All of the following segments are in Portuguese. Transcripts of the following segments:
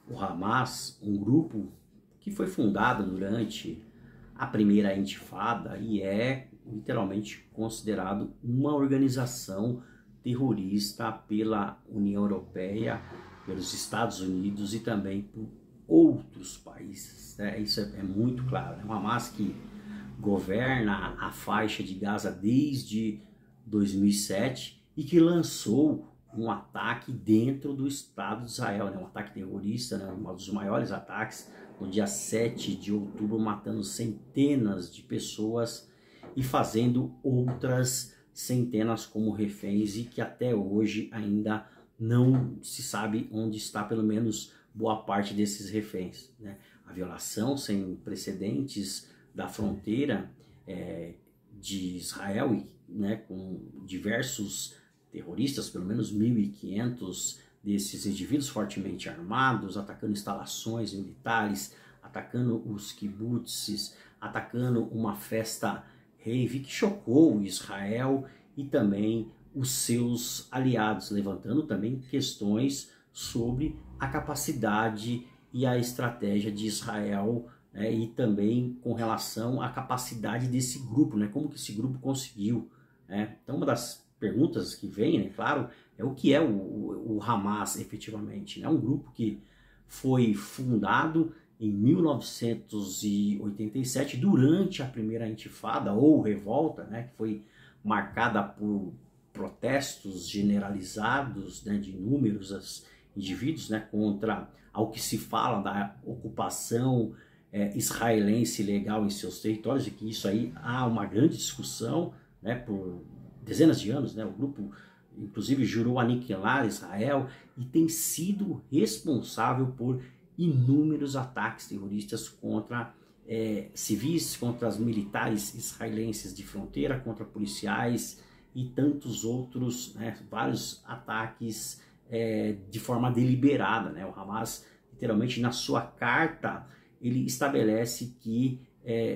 o Hamas, um grupo que foi fundado durante a primeira intifada e é literalmente considerado uma organização terrorista pela União Europeia, pelos Estados Unidos e também por outros países, né? Isso é muito claro. É uma Hamas que governa a faixa de Gaza desde 2007 e que lançou um ataque dentro do Estado de Israel, né? Um ataque terrorista, né? Um dos maiores ataques, no dia 7 de outubro, matando centenas de pessoas e fazendo outras centenas como reféns, e que até hoje ainda não se sabe onde está pelo menos boa parte desses reféns, né? A violação sem precedentes da fronteira de Israel, né, com diversos terroristas, pelo menos 1.500 desses indivíduos fortemente armados, atacando instalações militares, atacando os kibbutzes, atacando uma festa rave que chocou Israel e também os seus aliados, levantando também questões sobre a capacidade e a estratégia de Israel, né, e também com relação à capacidade desse grupo, né, como que esse grupo conseguiu, né? Então uma das perguntas que vem, né, claro, é o que é o Hamas efetivamente, né? Um grupo que foi fundado em 1987 durante a primeira intifada ou revolta, né, que foi marcada por protestos generalizados, né, de inúmeros indivíduos, né, contra ao que se fala da ocupação israelense ilegal em seus territórios, e que isso aí há uma grande discussão, né, por dezenas de anos, né? O grupo inclusive jurou aniquilar Israel e tem sido responsável por inúmeros ataques terroristas contra civis, contra os militares israelenses de fronteira, contra policiais e tantos outros, né, vários ataques de forma deliberada, né? O Hamas, literalmente, na sua carta, ele estabelece que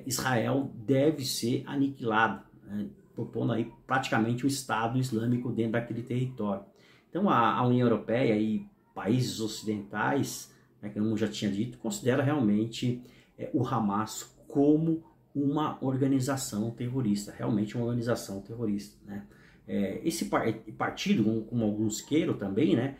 Israel deve ser aniquilado, né, propondo aí praticamente um Estado Islâmico dentro daquele território. Então a União Europeia e países ocidentais, né, como eu já tinha dito, considera realmente o Hamas como uma organização terrorista, realmente uma organização terrorista, né? Esse partido, como alguns queiram também, né,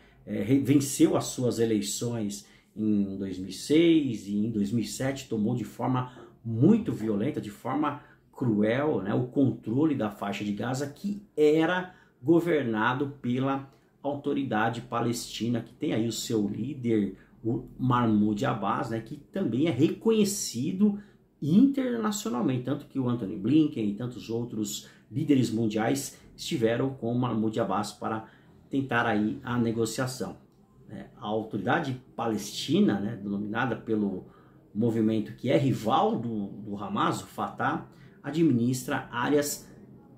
venceu as suas eleições em 2006 e em 2007 tomou de forma muito violenta, de forma cruel, né, o controle da faixa de Gaza, que era governado pela autoridade palestina, que tem aí o seu líder, o Mahmoud Abbas, né, que também é reconhecido internacionalmente, tanto que o Antony Blinken e tantos outros líderes mundiais estiveram com o Mahmoud Abbas para tentar aí a negociação. A autoridade palestina, né, denominada pelo movimento que é rival do Hamas, o Fatah, administra áreas,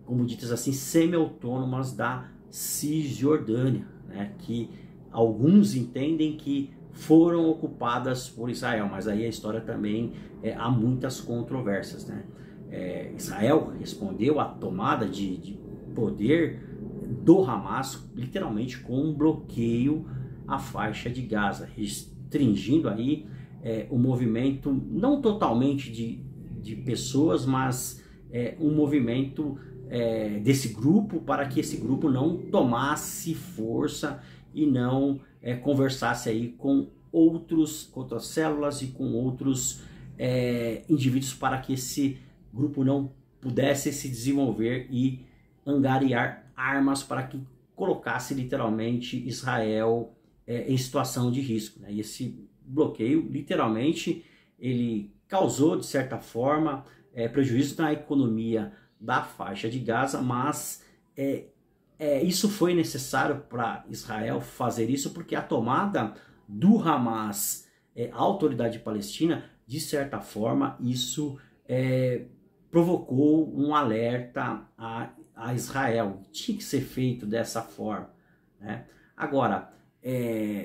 como ditas assim, semi-autônomas da Cisjordânia, né, que alguns entendem que foram ocupadas por Israel, mas aí a história também há muitas controvérsias, né? Israel respondeu à tomada de poder do Hamas literalmente com um bloqueio à faixa de Gaza, restringindo aí o movimento, não totalmente de pessoas, mas um movimento desse grupo, para que esse grupo não tomasse força e não conversasse aí com outras células e com outros indivíduos, para que esse grupo não pudesse se desenvolver e angariar armas para que colocasse literalmente Israel em situação de risco, né? E esse bloqueio literalmente ele causou de certa forma prejuízo na economia da faixa de Gaza, mas isso foi necessário para Israel fazer isso, porque a tomada do Hamas, a autoridade palestina, de certa forma, isso provocou um alerta a Israel. Tinha que ser feito dessa forma, né? Agora,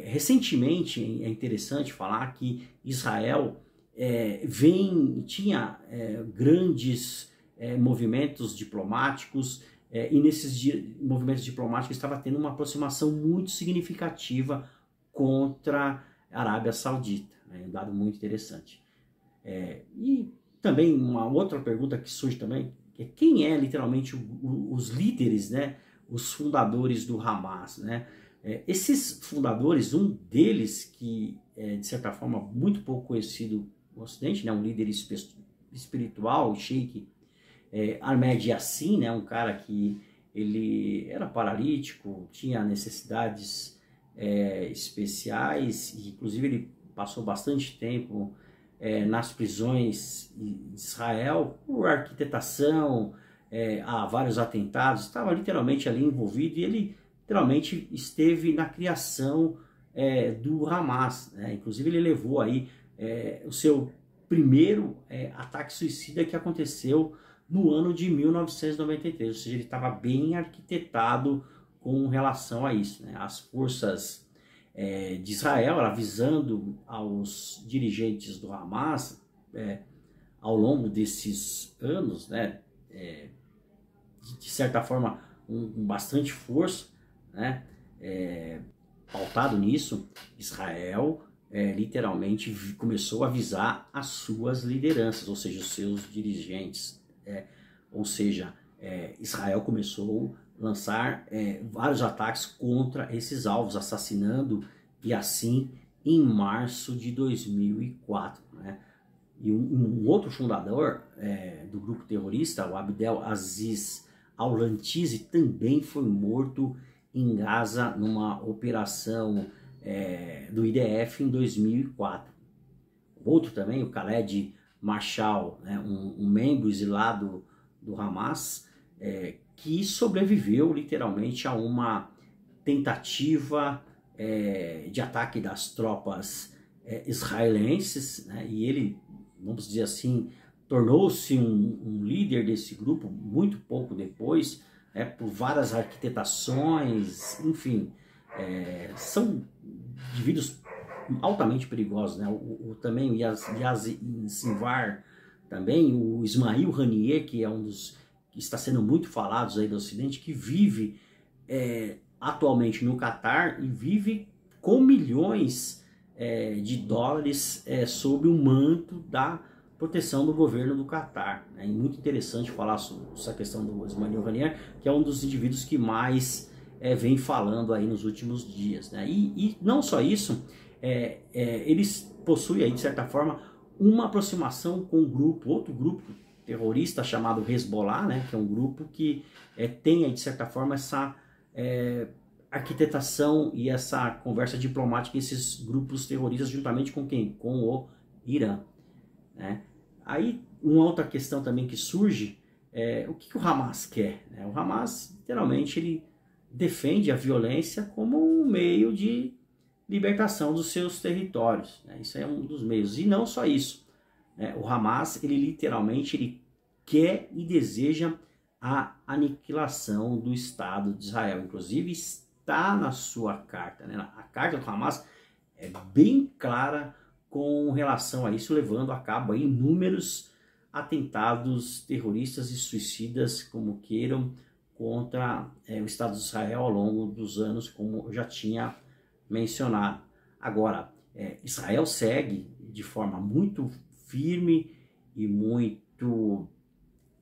recentemente é interessante falar que Israel tinha grandes movimentos diplomáticos, e nesses movimentos diplomáticos estava tendo uma aproximação muito significativa contra Arábia Saudita, né? Um dado muito interessante. E também uma outra pergunta que surge também é quem é literalmente os líderes, né? Os fundadores do Hamas, né? Esses fundadores, um deles que é de certa forma muito pouco conhecido no Ocidente, né? Um líder espiritual, o Sheikh Ahmed Yassin, né? Um cara que ele era paralítico, tinha necessidades especiais, e inclusive ele passou bastante tempo nas prisões de Israel por arquitetação, a vários atentados, estava literalmente ali envolvido, e ele literalmente esteve na criação do Hamas, né? Inclusive ele levou aí o seu primeiro ataque suicida, que aconteceu no ano de 1993, ou seja, ele estava bem arquitetado com relação a isso, né? As forças de Israel, avisando aos dirigentes do Hamas ao longo desses anos, né? De certa forma, com bastante força, né? Pautado nisso, Israel literalmente começou a avisar as suas lideranças, ou seja, os seus dirigentes. Ou seja, Israel começou a lançar vários ataques contra esses alvos, assassinando e assim em março de 2004. Né? E um outro fundador do grupo terrorista, o Abdel Aziz Al-Lantizi, também foi morto em Gaza numa operação do IDF em 2004. Outro também, o Khaled Mashal, né, um membro exilado do Hamas, que sobreviveu literalmente a uma tentativa de ataque das tropas israelenses, né, e ele, vamos dizer assim, tornou-se um líder desse grupo muito pouco depois, por várias arquitetações, enfim, são indivíduos altamente perigosos, né? Também o Yazid Sinvar, também o Ismail Haniyeh, que é um dos que está sendo muito falados aí do Ocidente, que vive atualmente no Catar e vive com milhões de dólares sob o manto da proteção do governo do Catar. É muito interessante falar sobre essa questão do Ismail Haniyeh, que é um dos indivíduos que mais vem falando aí nos últimos dias, né? E não só isso, eles possuem aí, de certa forma, uma aproximação com outro grupo terrorista chamado Hezbollah, né? Que é um grupo que tem aí, de certa forma, essa arquitetação e essa conversa diplomática, esses grupos terroristas, juntamente com quem? Com o Irã, né? Aí, uma outra questão também que surge o que o Hamas quer, né? O Hamas, literalmente, ele defende a violência como um meio de libertação dos seus territórios, né? Isso é um dos meios. E não só isso, né? O Hamas, ele literalmente ele quer e deseja a aniquilação do Estado de Israel. Inclusive, está na sua carta, né? A carta do Hamas é bem clara com relação a isso, levando a cabo aí inúmeros atentados terroristas e suicidas, como queiram, contra o Estado de Israel ao longo dos anos, como eu já tinha mencionado. Agora, Israel segue de forma muito firme e muito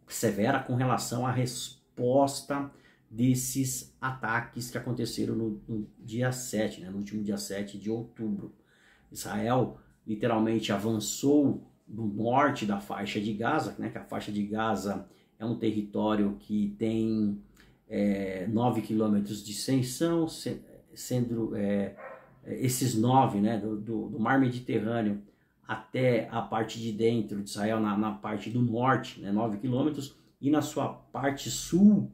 severa com relação à resposta desses ataques que aconteceram no dia 7, né, no último dia 7 de outubro. Israel literalmente avançou no norte da faixa de Gaza, né, que a faixa de Gaza é um território que tem 9 quilômetros de extensão, sendo esses 9, né, do mar Mediterrâneo até a parte de dentro de Israel, na parte do norte, né, 9 quilômetros, e na sua parte sul,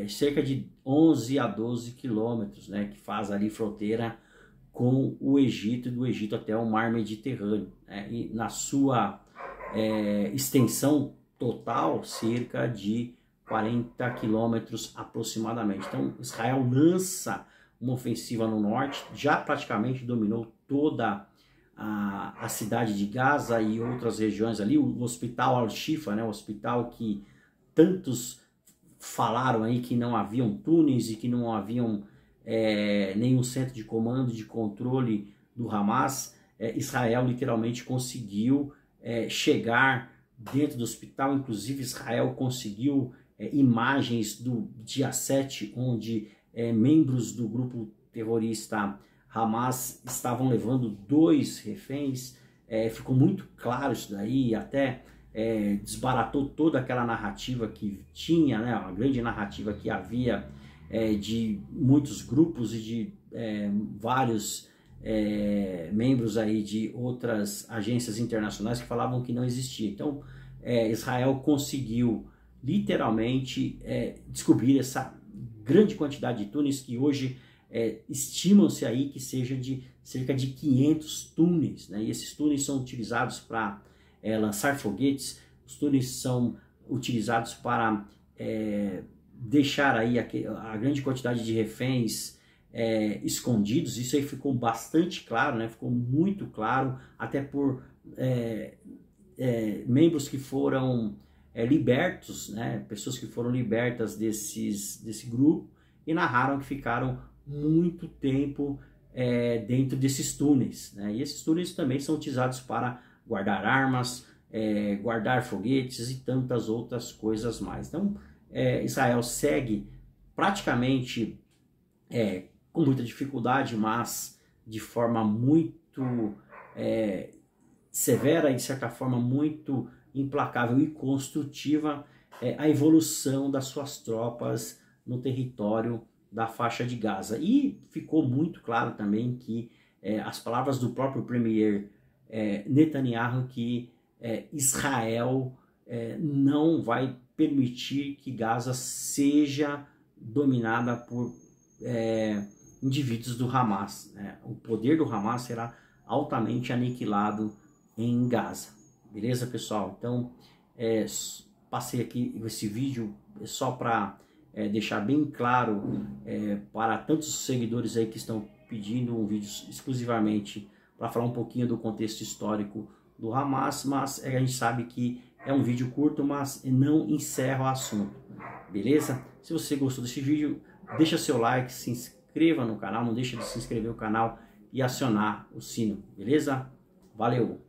cerca de 11 a 12 quilômetros, né, que faz ali fronteira com o Egito, e do Egito até o mar Mediterrâneo, né, e na sua extensão total, cerca de 40 quilômetros aproximadamente. Então, Israel lança uma ofensiva no norte, já praticamente dominou toda a cidade de Gaza e outras regiões ali, o hospital Al-Shifa, né, o hospital que tantos falaram aí que não haviam túneis e que não haviam nenhum centro de comando, de controle do Hamas, Israel literalmente conseguiu chegar dentro do hospital. Inclusive Israel conseguiu imagens do dia 7, onde membros do grupo terrorista Hamas estavam levando 2 reféns. Ficou muito claro isso daí, até desbaratou toda aquela narrativa que tinha, né, uma grande narrativa que havia de muitos grupos e de vários membros aí de outras agências internacionais que falavam que não existia. Então Israel conseguiu literalmente descobrir essa grande quantidade de túneis, que hoje estimam-se aí que seja de cerca de 500 túneis, né? E esses túneis são utilizados para lançar foguetes. Os túneis são utilizados para deixar aí a grande quantidade de reféns escondidos. Isso aí ficou bastante claro, né? Ficou muito claro, até por membros que foram libertos, né? Pessoas que foram libertas desse grupo, e narraram que ficaram muito tempo dentro desses túneis, né? E esses túneis também são utilizados para guardar armas, guardar foguetes e tantas outras coisas mais. Então Israel segue praticamente com muita dificuldade, mas de forma muito severa e de certa forma muito implacável e construtiva, a evolução das suas tropas no território da faixa de Gaza. E ficou muito claro também que as palavras do próprio premier Netanyahu, que Israel não vai permitir que Gaza seja dominada por indivíduos do Hamas, né? O poder do Hamas será altamente aniquilado em Gaza. Beleza, pessoal? Então, passei aqui esse vídeo só para deixar bem claro para tantos seguidores aí que estão pedindo um vídeo exclusivamente para falar um pouquinho do contexto histórico do Hamas, mas a gente sabe que é um vídeo curto, mas não encerra o assunto. Beleza? Se você gostou desse vídeo, deixa seu like, se inscreva no canal, não deixa de se inscrever no canal e acionar o sino. Beleza? Valeu!